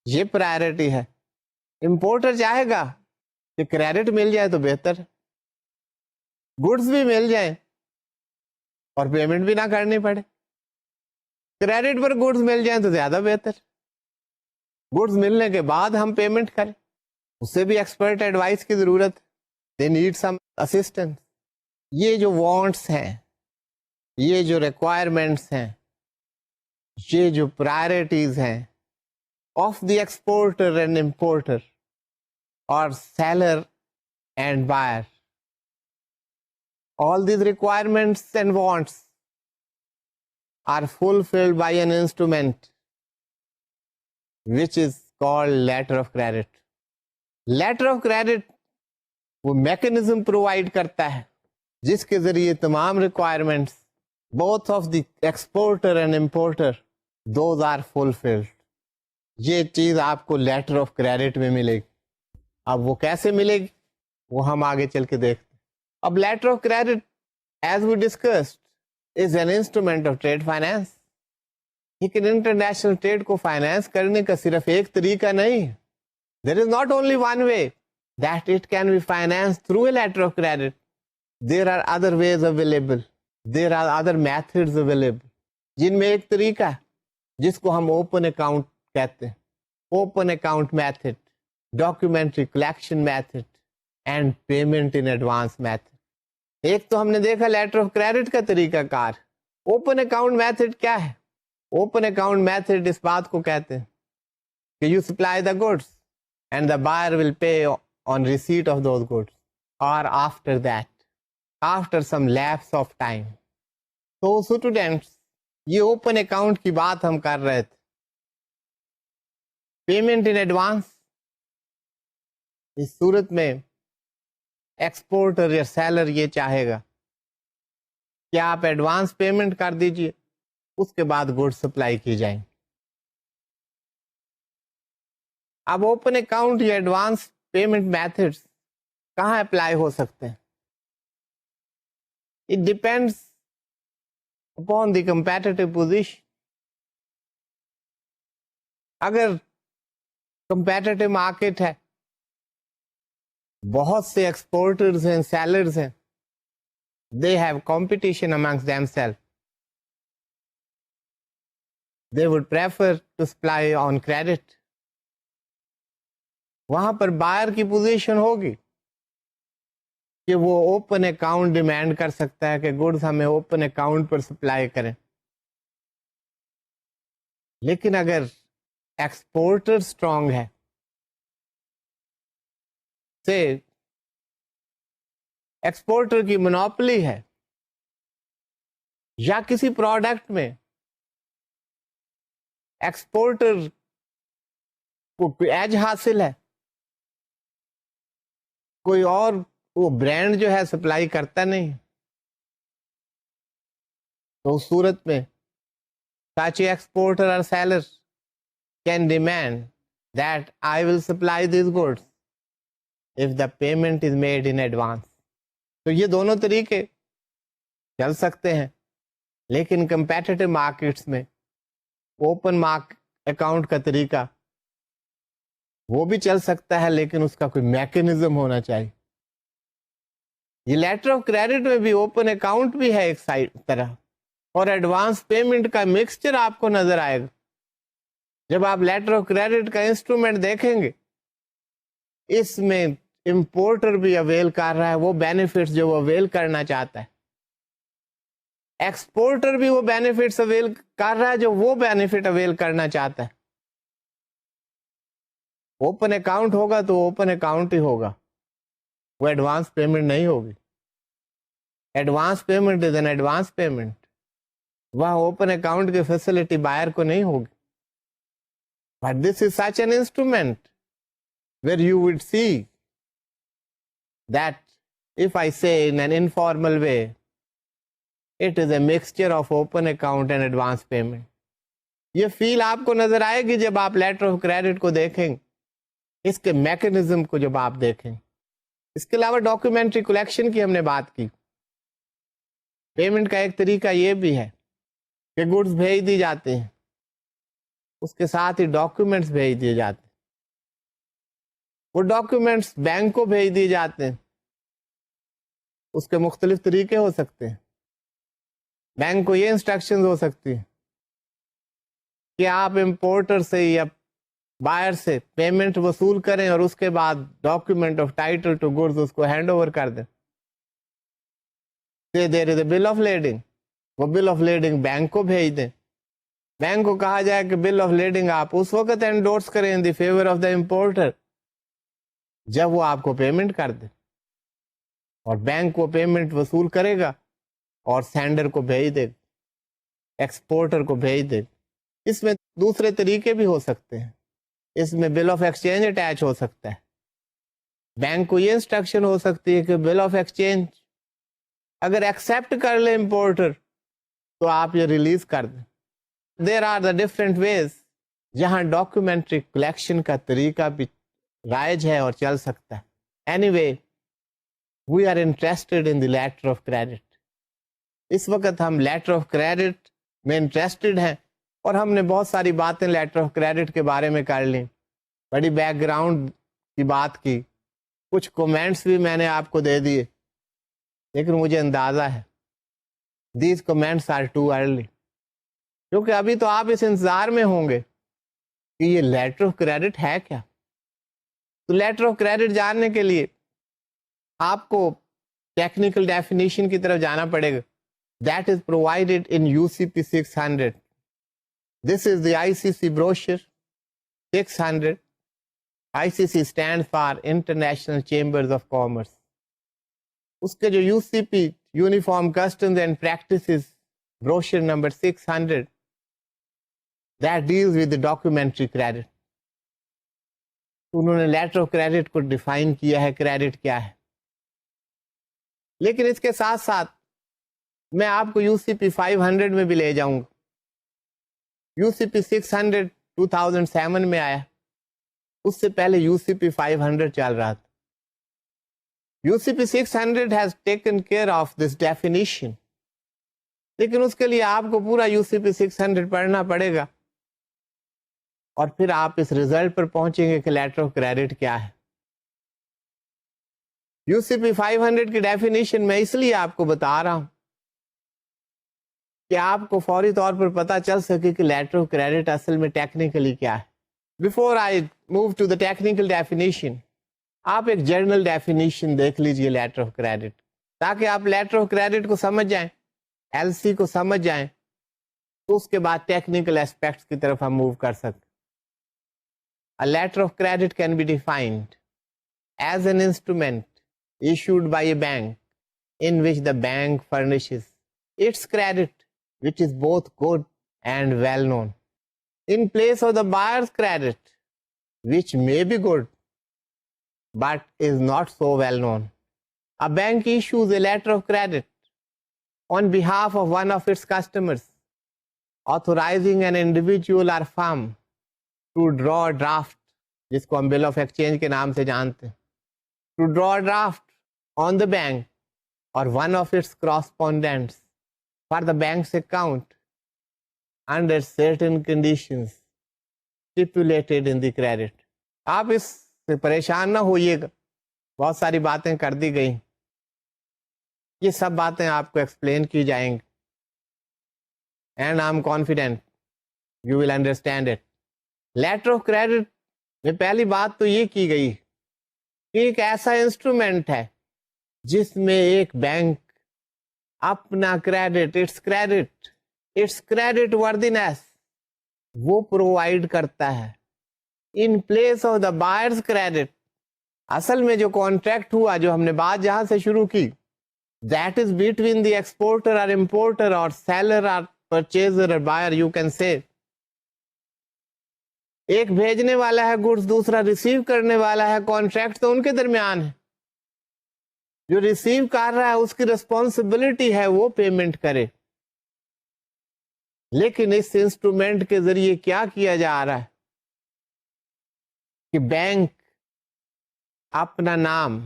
یہ پرائرٹی ہے۔ امپورٹر چاہے گا کہ کریڈٹ مل جائے تو بہتر، گڈز بھی مل جائیں اور پیمنٹ بھی نہ کرنی پڑے، کریڈٹ پر گڈز مل جائیں تو زیادہ بہتر، گڈز ملنے کے بعد ہم پیمنٹ کریں، اس سے بھی ایکسپرٹ ایڈوائس کی ضرورت، دے نیڈ سم اسسٹنس۔ یہ جو وانٹس ہیں، یہ جو ریکوائرمنٹس ہیں، یہ جو پرائرٹیز ہیں of the exporter and importer اور seller and buyer, all these requirements and wants are fulfilled by an instrument which is called letter of credit. Letter of credit وہ میکنزم پرووائڈ کرتا ہے جس کے ذریعے تمام requirements both of the exporter and importer those are fulfilled. یہ چیز آپ کو لیٹر آف کریڈٹ میں ملے گی۔ اب وہ کیسے ملے گی وہ ہم آگے چل کے دیکھتے ہیں۔ اب letter of credit as we discussed is an instrument of trade finance، لیکن انٹرنیشنل ٹریڈ کو فائنینس کرنے کا صرف ایک طریقہ نہیں ہے، there is not only one way that it can be financed through a letter of credit. There are other ways available, there are other methods available، جن میں ایک طریقہ ہے جس کو ہم اوپن اکاؤنٹ کہتے ہیں، open account method, documentary collection method and payment in advance method. ایک تو ہم نے دیکھا لیٹر آف کریڈٹ کا طریقہ کار، اوپن اکاؤنٹ میتھڈ کیا ہے؟ اوپن اکاؤنٹ میتھڈ اس بات کو کہتے ہیں کہ you supply the goods and the buyer will pay on receipt of those goods اور after that, after some lapse of time. تو اسٹوڈینٹس، یہ اوپن اکاؤنٹ کی بات ہم کر رہے تھے۔ پیمنٹ ان ایڈوانس، اس صورت میں ایکسپورٹر یا سیلر یہ چاہے گا کہ آپ ایڈوانس پیمنٹ کر دیجئے، اس کے بعد گڈ سپلائی کی جائیں۔ اب اوپن اکاؤنٹ یا ایڈوانس پیمنٹ میتھڈز کہاں اپلائی ہو سکتے ہیں؟ It depends upon the competitive position. اگر competitive market ہے, بہت سے ایکسپورٹرز ہیں, سیلرز ہیں, they have competition amongst themselves. They would prefer to supply on credit. وہاں پر بائر کی پوزیشن ہوگی کہ وہ اوپن اکاؤنٹ ڈیمانڈ کر سکتا ہے کہ گڈز ہمیں اوپن اکاؤنٹ پر سپلائی کریں. لیکن اگر ایکسپورٹر اسٹرانگ ہے, سے ایکسپورٹر کی مونوپلی ہے, یا کسی پروڈکٹ میں ایکسپورٹر کو کوئی ایج حاصل ہے, کوئی اور وہ برانڈ جو ہے سپلائی کرتا نہیں, تو اس صورت میں such exporter or seller can demand that I will supply these goods if the payment is made in advance. تو یہ دونوں طریقے چل سکتے ہیں, لیکن competitive markets میں open account کا طریقہ وہ بھی چل سکتا ہے, لیکن اس کا کوئی میکینزم ہونا چاہیے. یہ لیٹر آف کریڈٹ میں بھی اوپن اکاؤنٹ بھی ہے ایک سائڈ طرح, اور ایڈوانس پیمنٹ کا مکسچر آپ کو نظر آئے گا. جب آپ لیٹر آف کریڈٹ کا انسٹرومنٹ دیکھیں گے, اس میں امپورٹر بھی اویل کر رہا ہے وہ بینیفٹس جو وہ اویل کرنا چاہتا ہے, ایکسپورٹر بھی وہ بینیفٹس اویل کر رہا ہے جو وہ بینیفٹ اویل کرنا چاہتا ہے. اوپن اکاؤنٹ ہوگا تو اوپن اکاؤنٹ ہی ہوگا, وہ ایڈوانس پیمنٹ نہیں ہوگی. Advance payment is an advance payment, وہاں اوپن اکاؤنٹ کی فیسلٹی بائر کو نہیں ہوگی. But this is such an instrument where you would see that if I say in an informal way, it is a mixture of open account and advance payment. یہ فیل آپ کو نظر آئے گی جب آپ لیٹر آف کریڈٹ کو دیکھیں, اس کے میکینزم کو جب آپ دیکھیں. اس کے علاوہ ڈاکیومنٹری کلیکشن کی ہم نے بات کی. پیمنٹ کا ایک طریقہ یہ بھی ہے کہ گڈز بھیج دی جاتے ہیں, اس کے ساتھ ہی ڈاکیومنٹس بھیج دیے جاتے ہیں. وہ ڈاکیومنٹس بینک کو بھیج دیے جاتے ہیں. اس کے مختلف طریقے ہو سکتے ہیں. بینک کو یہ انسٹرکشنز ہو سکتی ہیں کہ آپ امپورٹر سے یا بائر سے پیمنٹ وصول کریں اور اس کے بعد document of title to goods اس کو ہینڈ اوور کر دیں. دیر is a bill of leading, وہ بل آف لیڈنگ بینک کو بھیج دیں. بینک کو کہا جائے کہ بل آف لیڈنگ آپ اس وقت انڈورس کریں ان دی فیور آف دا امپورٹر جب وہ آپ کو پیمنٹ کر دے, اور بینک وہ پیمنٹ وصول کرے گا اور سینڈر کو بھیج دے, ایکسپورٹر کو بھیج دے. اس میں دوسرے طریقے بھی ہو سکتے ہیں. اس میں بل آف ایکسچینج اٹیچ ہو سکتا ہے. بینک کو یہ انسٹرکشن ہو سکتی ہے کہ بل آف ایکسچینج اگر ایکسیپٹ کر لے امپورٹر تو آپ یہ ریلیز کر دیں. There are the different ways جہاں ڈاکیومنٹری کلیکشن کا طریقہ بھی رائج ہے اور چل سکتا ہے. Anyway we are interested in the letter of credit. اس وقت ہم لیٹر آف کریڈٹ میں انٹرسٹڈ ہیں, اور ہم نے بہت ساری باتیں لیٹر آف کریڈٹ کے بارے میں کر لیں, بڑی بیک گراؤنڈ کی بات کی, کچھ کومنٹس بھی میں نے آپ کو دے دیے, لیکن مجھے اندازہ ہے these comments are too early, کیونکہ ابھی تو آپ اس انتظار میں ہوں گے کہ یہ لیٹر آف کریڈٹ ہے کیا. تو لیٹر آف کریڈٹ جاننے کے لیے آپ کو ٹیکنیکل ڈیفینیشن کی طرف جانا پڑے گا. That is provided in UCP 600. This is the ICC brochure 600. ICC stands for International Chambers of Commerce. اس کے جو UCP Uniform Customs and Practices brochure number 600 that deals with the documentary credit. انہوں نے letter of credit کو define کیا ہے, credit کیا ہے. لیکن اس کے ساتھ ساتھ میں آپ کو UCP 500 میں بھی لے جاؤں گا. UCP 600 2007 میں آیا, اس سے پہلے UCP 500 چل رہا تھا. UCP 600 has taken care of this definition. لیکن اس کے لیے آپ کو پورا UCP 600 پڑھنا پڑے گا اور پھر آپ اس ریزلٹ پر پہنچیں گے کہ لیٹر آف کریڈٹ کیا ہے. UCP 500 کی ڈیفینیشن میں اس لیے آپ کو بتا رہا ہوں کہ آپ کو فوری طور پر پتا چل سکے کہ لیٹر آف کریڈٹ اصل میں ٹیکنیکلی کیا ہے. Before I move to the technical definition, آپ ایک جرنل ڈیفینیشن دیکھ لیجئے لیٹر آف کریڈٹ، تاکہ آپ لیٹر آف کریڈٹ کو سمجھ جائیں، LC کو سمجھ جائیں، تو اس کے بعد ٹیکنیکل ایسپیکٹس کی طرف ہم موو کر سکتے. A letter of credit can be defined as an instrument issued by a bank in which the bank furnishes its credit, which is both good and well known, in place of the buyer's credit, which may be good but is not so well known. A bank issues a letter of credit on behalf of one of its customers, authorizing an individual or firm to draw a draft, جس کو ہم بل of exchange کے نام سے جانتے ہیں, to draw a draft on the bank or one of its correspondents for the bank's account under certain conditions stipulated in the credit. آپ اس سے پریشان نہ ہوئیے گا, بہت ساری باتیں کر دی گئی, یہ سب باتیں آپ کو ایکسپلین کی جائیں گی, and I'm confident you will understand it. Letter of credit میں پہلی بات تو یہ کی گئی کہ ایک ایسا انسٹرومنٹ ہے جس میں ایک بینک اپنا کریڈٹ, اٹس کریڈٹ وردینس وہ پرووائڈ کرتا ہے in place of the buyers credit. اصل میں جو کانٹریکٹ ہوا, جو ہم نے بات جہاں سے شروع کی, that is between the exporter اور امپورٹر اور سیلر اور پرچیزر اور بائر, یو کین سے. ایک بھیجنے والا ہے گڈس, دوسرا ریسیو کرنے والا ہے, کانٹریکٹ تو ان کے درمیان ہے. جو ریسیو کر رہا ہے اس کی ریسپانسبلٹی ہے وہ پیمنٹ کرے, لیکن اس انسٹرومنٹ کے ذریعے کیا کیا جا رہا ہے کہ بینک اپنا نام,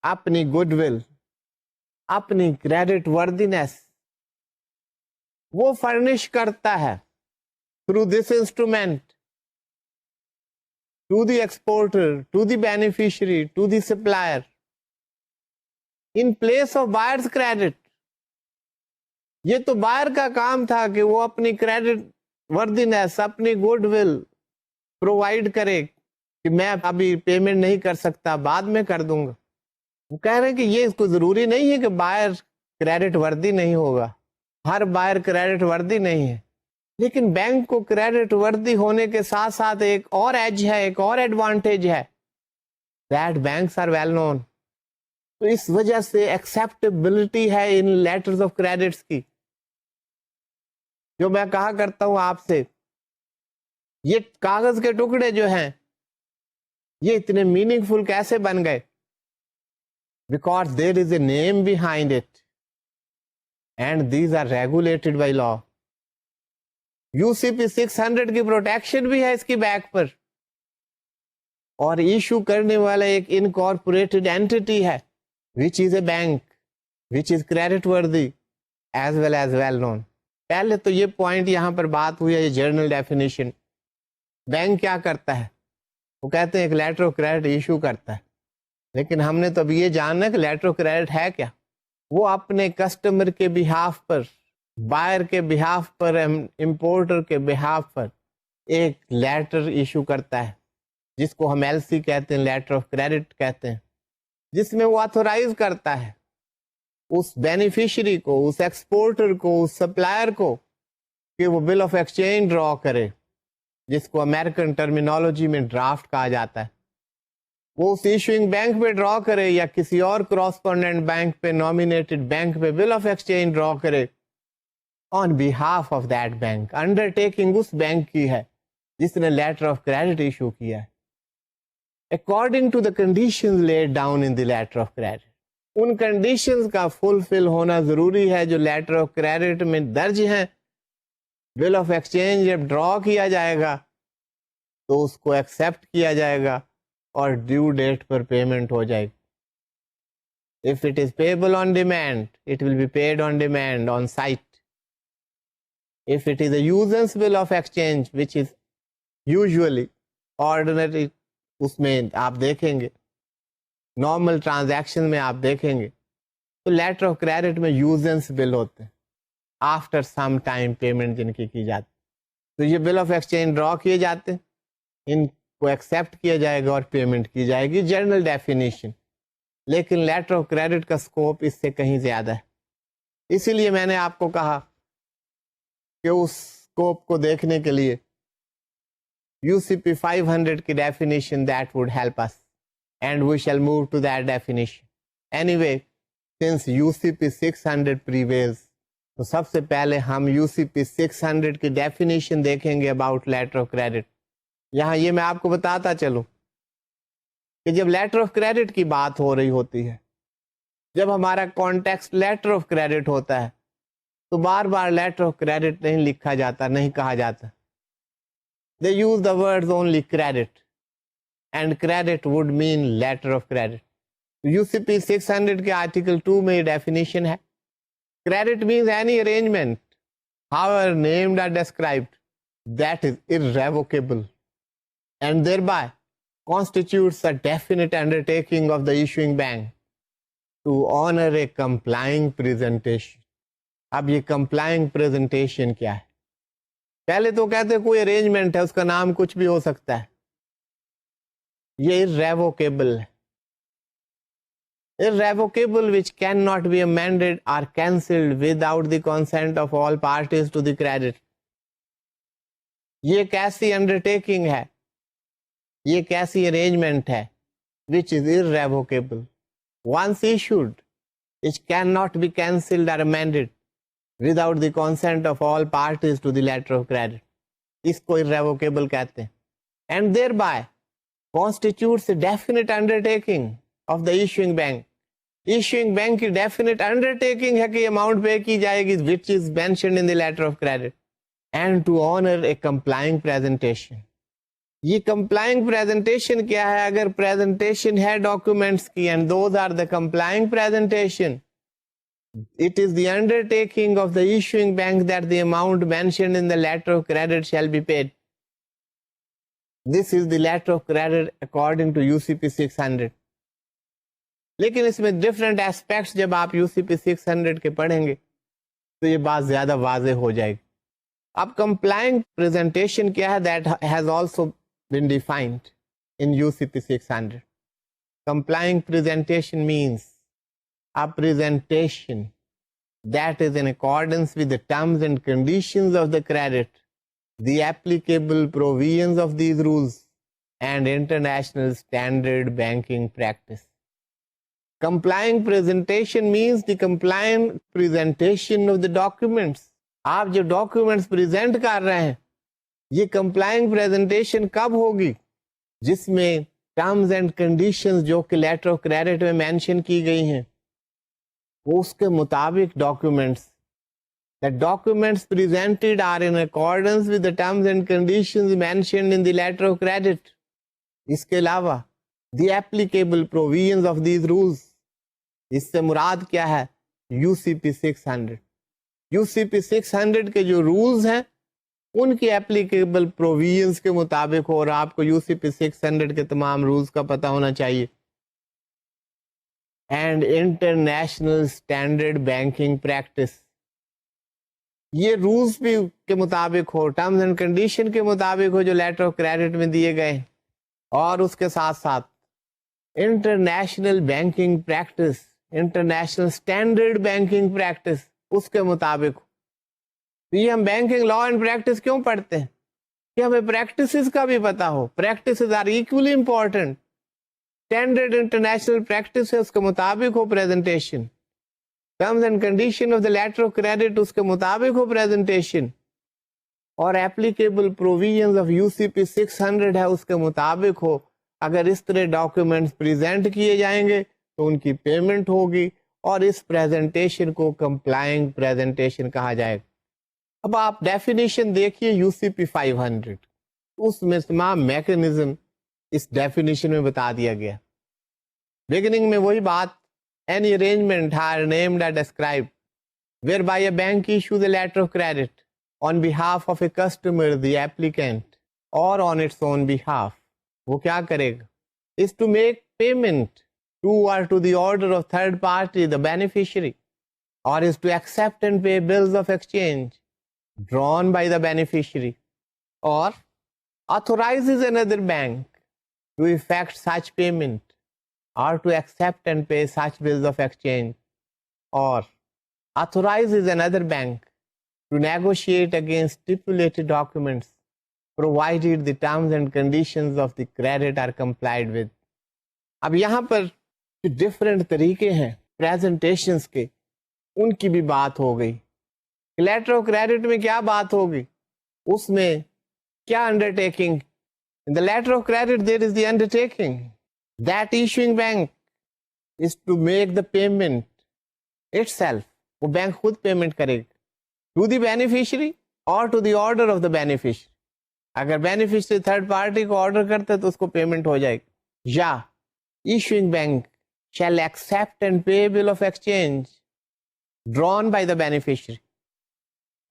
اپنی گڈ ول, اپنی کریڈٹ وردینس وہ فرنش کرتا ہے through this instrument to the exporter, to the beneficiary, to the supplier, in place of buyer's credit. یہ تو بائر کا کام تھا کہ وہ اپنی کریڈٹ وردینس, اپنی گڈ ول پرووائڈ کرے کہ میں ابھی پیمنٹ نہیں کر سکتا, بعد میں کر دوں گا. وہ کہہ رہے ہیں کہ یہ اس کو ضروری نہیں ہے کہ بائر کریڈٹ وردی نہیں ہوگا, ہر بائر کریڈٹ وردی نہیں ہے, لیکن بینک کو کریڈٹ وردی ہونے کے ساتھ ساتھ ایک اور ایج ہے, ایک اور ایڈوانٹیج ہے, that banks are well known. تو اس وجہ سے ایکسپٹیبلٹی ہے ان لیٹرز آف کریڈٹس کی. جو میں کہا کرتا ہوں آپ سے, یہ کاغذ کے ٹکڑے جو ہیں یہ اتنے میننگ فل کیسے بن گئے؟ Because there is a name behind it and these are regulated by law. UCP 600 کی پروٹیکشن بھی ہے اس کی بیک پر, اور ایشو کرنے والا ایک انکارپوریٹڈ اینٹی ہے which is a bank, which is credit worthy as well as well known. پہلے تو یہ پوائنٹ یہاں پر بات ہوئی ہے, یہ جرنل ڈیفینیشن. بینک کیا کرتا ہے؟ وہ کہتے ہیں ایک لیٹر آف کریڈٹ ایشو کرتا ہے, لیکن ہم نے تو اب یہ جاننا کہ لیٹر آف کریڈٹ ہے کیا. وہ اپنے کسٹمر کے بہاف پر, بائر کے بہاف پر, امپورٹر کے بہاف پر ایک لیٹر ایشو کرتا ہے جس کو ہم LC کہتے ہیں, لیٹر آف کریڈٹ کہتے ہیں, جس میں وہ آتھورائز کرتا ہے اس بینیفیشری کو, اس ایکسپورٹر کو, اس سپلائر کو کہ وہ بل آف ایکسچینج ڈرا کرے, جس کو امریکن ٹرمینالوجی میں ڈرافٹ کہا جاتا ہے. وہ اس ایشوئنگ بینک پہ ڈرا کرے یا کسی اور کراسپونڈنٹ بینک پہ, نامینیٹڈ بینک پہ بل آف ایکسچینج ڈرا کرے on behalf of that bank. Undertaking اس بینک کی ہے جس نے لیٹر آف کریڈٹ ایشو کیا ہے, according to the conditions laid down in the letter of credit. In conditions کا فلفل ہونا ضروری ہے جو لیٹر آف کریڈٹ میں درج ہیں. بل آف ایکسچینج جب ڈرا کیا جائے گا تو اس کو ایکسپٹ کیا جائے گا اور ڈیو ڈیٹ پر پیمنٹ ہو جائے گی. If it is payable on demand, it will be paid on demand, on site. If it is a usance bill of exchange, which is usually ordinary, اس میں آپ دیکھیں گے نارمل ٹرانزیکشن میں آپ دیکھیں گے تو لیٹر آف کریڈٹ میں یوزنس بل ہوتے ہیں آفٹر سم ٹائم پیمنٹ جن کی جاتی. تو یہ بل آف ایکسچینج ڈرا کیے جاتے ہیں, ان کو ایکسیپٹ کیا جائے گا اور پیمنٹ کی جائے گی, جنرل ڈیفینیشن. لیکن لیٹر آف کریڈٹ کا اسکوپ اس سے کہیں زیادہ ہے. اسی لیے میں نے آپ کو کہا کہ اس اسکوپ کو دیکھنے کے لیے UCP 500 کی definition that would help us and we shall move to that definition. Anyway, since UCP 600 prevails, تو سب سے پہلے ہم UCP 600 کی ڈیفینیشن دیکھیں گے about letter of credit. یہاں یہ میں آپ کو بتاتا چلوں کہ جب لیٹر آف کریڈٹ کی بات ہو رہی ہوتی ہے, جب ہمارا کانٹیکسٹ لیٹر آف کریڈٹ ہوتا ہے تو بار بار لیٹر آف کریڈٹ نہیں لکھا جاتا, نہیں کہا جاتا. They use the words only credit, and credit would mean letter of credit. UCP 600 کے article 2 میں یہ definition ہے. Credit means any arrangement, however named or described, that is irrevocable, and thereby constitutes a definite undertaking of the issuing bank to honor a complying presentation. اب یہ complying presentation کیا ہے؟ پہلے تو کہتے کوئی ارینجمنٹ ہے, اس کا نام کچھ بھی ہو سکتا ہے. یہ irrevocable ہے. Irrevocable which cannot be amended or cancelled without the consent of all parties to the credit. یہ ایک ایسی انڈرٹیکنگ ہے, یہ ایک ایسی ارینجمنٹ ہے which is irrevocable. Once issued, it cannot be cancelled or amended without the consent of all parties to the letter of credit. اس کو irrevocable کہتے ہیں. And thereby constitutes a definite undertaking of the issuing bank. Issuing bank کی definite undertaking ہے کہ amount pay کی جائے گی which is mentioned in the letter of credit, and to honor a complying presentation. یہ complying presentation کیا ہے؟ اگر presentation ہے documents کی and those are the complying presentation, it is the undertaking of the issuing bank that the amount mentioned in the letter of credit shall be paid. This is the letter of credit according to UCP 600. لیکن اس میں different aspects جب آپ UCP 600 کے پڑھیں گے تو یہ بات زیادہ واضح ہو جائے گی. اب complying presentation کیا ہے؟ that has also been defined in UCP 600. Complying presentation means a presentation that is in accordance with the terms and conditions of the credit, the applicable provisions of these rules, and international standard banking practice. Complying presentation means the compliant presentation of the documents. آپ جو documents present کر رہے ہیں یہ complying presentation کب ہوگی؟ جس میں terms and conditions جو کہ لیٹر آف کریڈٹ میں مینشن کی گئی ہیں وہ اس کے مطابق documents. The documents presented are in accordance with the terms and conditions mentioned in the letter of credit. اس کے علاوہ the applicable provisions of these rules. اس سے مراد کیا ہے؟ UCP 600. UCP 600 کے جو رولز ہیں ان کی applicable provisions کے مطابق ہو, اور آپ کو UCP 600 کے تمام رولز کا پتہ ہونا چاہیے. And international standard banking practice. یہ رولز بھی کے مطابق ہو, ٹرمز اینڈ کنڈیشن کے مطابق ہو جو لیٹر آف کریڈٹ میں دیے گئے, اور اس کے ساتھ ساتھ international banking practice, international standard banking practice اس کے مطابق ہو. تو یہ ہم بینکنگ لا اینڈ پریکٹس کیوں پڑھتے ہیں؟ کہ ہمیں پریکٹسز کا بھی پتا ہو. Practices are equally important. Standard international practice ہے اس کے مطابق ہو presentation, terms and condition of the letter of credit اس کے مطابق ہو پریزنٹیشن, اور ایپلیکیبل پروویژنز آف UCP 600 ہے اس کے مطابق ہو. اگر اس طرح ڈاکومنٹس پریزنٹ کیے جائیں گے تو ان کی پیمنٹ ہوگی, اور اس پریزنٹیشن کو کمپلائنگ پریزنٹیشن کہا جائے گا. اب آپ ڈیفینیشن دیکھیے UCP 500, اس میں تمام میکنزم اس ڈیفینیشن میں بتا دیا گیا. بگننگ میں وہی بات, any arrangement are named or described whereby a bank issues a letter of credit on behalf of a customer, the applicant, or on its own behalf. وہ کیا کرے گا؟ is to make payment to or to the order of third party, the beneficiary, or is to accept and pay bills of exchange drawn by the beneficiary, or authorizes another bank to effect such payment, or to accept and pay such bills of exchange, or authorizes another bank to negotiate against stipulated documents provided the terms and conditions of the credit are complied with. اب یہاں پر جو different طریقے ہیں presentations کے ان کی بھی بات ہو گئی. لیٹر آف کریڈٹ میں کیا بات ہوگی؟ اس میں کیا undertaking? In the letter of credit there is the undertaking that issuing bank is to make the payment itself. وہ بینک خود پیمنٹ کرے گا ٹو دی بینیفیشری اور to the order of the beneficiary. اگر beneficiary third party کو order کرتا ہے تو اس کو پیمنٹ ہو جائے گی. یا issuing bank shall accept and pay bill of exchange drawn by the beneficiary.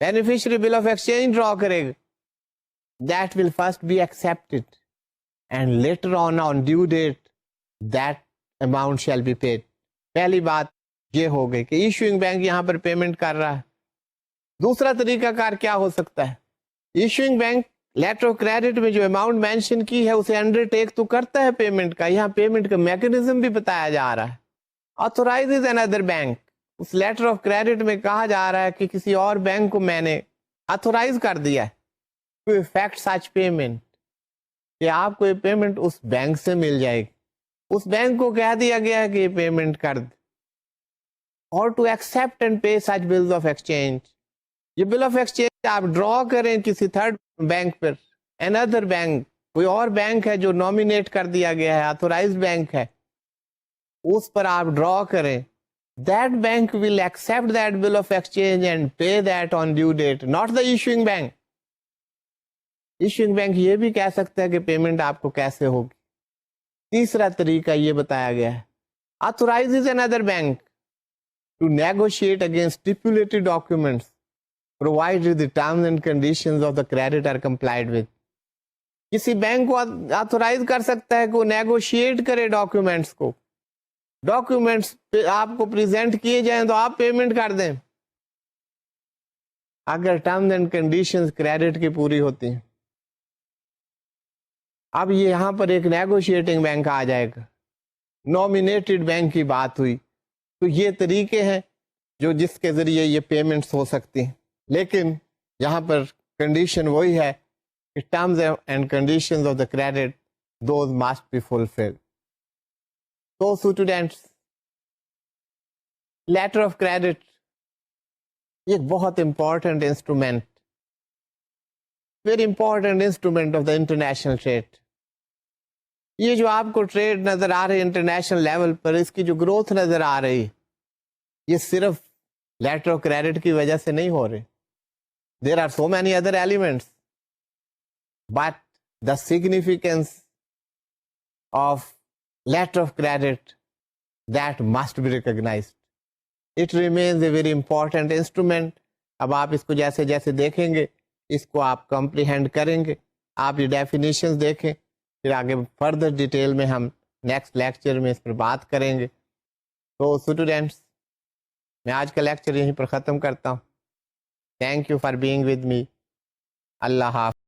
Beneficiary bill of exchange draw کرے گا. That will first be accepted and later on due date that amount shall be paid. پہلی بات یہ ہو گئی کہ issuing bank یہاں پر payment کر رہا ہے. دوسرا طریقہ کار کیا ہو سکتا ہے؟ Issuing bank letter of credit میں جو اماؤنٹ مینشن کی ہے اسے انڈر ٹیک تو کرتا ہے پیمنٹ کا. یہاں پیمنٹ کا میکینزم بھی بتایا جا رہا ہے. آتھورائزز another bank, اس لیٹر آف کریڈٹ میں کہا جا رہا ہے کہ کسی اور بینک کو میں نے آتھورائز کر دیا ہے ٹو ایفیکٹ سچ پیمنٹ، کہ آپ کو یہ پیمنٹ اس بینک سے مل جائے گی. اس بینک کو کہہ دیا گیا ہے کہ یہ پیمنٹ کر دے. اور to accept and pay such bills of exchange. یہ بل آف ایکسچینج آپ ڈرا کریں کسی تھرڈ بینک پر. another بینک، کوئی اور بینک ہے جو نامینیٹ کر دیا گیا ہے، آتھورائزڈ بینک ہے، اس پر آپ ڈرا کریں. that bank will accept that bill of exchange and pay that on due date, not the issuing bank. issuing bank یہ بھی کہہ سکتا ہے کہ پیمنٹ آپ کو کیسے ہوگی. تیسرا طریقہ یہ بتایا گیا ہے authorizes another bank to negotiate against stipulated documents provided the terms and conditions of the credit are complied with. کسی بینک کو آتھورائز کر سکتا ہے کہ وہ نیگوشیٹ کرے ڈاکیومنٹس کو. ڈاکیومنٹس آپ کو پریزنٹ کیے جائیں تو آپ پیمنٹ کر دیں اگر ٹرمز اینڈ کنڈیشنز کریڈٹ کی پوری ہوتی ہیں. اب یہ یہاں پر ایک نیگوشیٹنگ بینک آ جائے گا. نامینیٹڈ بینک کی بات ہوئی تو یہ طریقے ہیں جو جس کے ذریعے یہ پیمنٹس ہو سکتی ہیں. لیکن یہاں پر کنڈیشن وہی ہے کہ terms and conditions of the credit does must be fulfilled. تو اسٹوڈینٹس، لیٹر آف کریڈٹ یہ بہت important instrument, very important instrument of the international trade. یہ جو آپ کو ٹریڈ نظر آ رہی ہے انٹرنیشنل لیول پر، اس کی جو گروتھ نظر آ رہی یہ صرف لیٹر آف کریڈٹ کی وجہ سے نہیں ہو رہی. There are so many other elements but the significance of letter of credit that must be recognized. It remains a very important instrument. اب آپ اس کو جیسے جیسے دیکھیں گے اس کو آپ کمپریہینڈ کریں گے. آپ یہ ڈیفینیشنز دیکھیں، پھر آگے فردر ڈیٹیل میں ہم نیکسٹ لیکچر میں اس پر بات کریں گے. تو اسٹوڈینٹس، میں آج کا لیکچر یہیں پر ختم کرتا ہوں. Thank you for being with me. اللہ حافظ.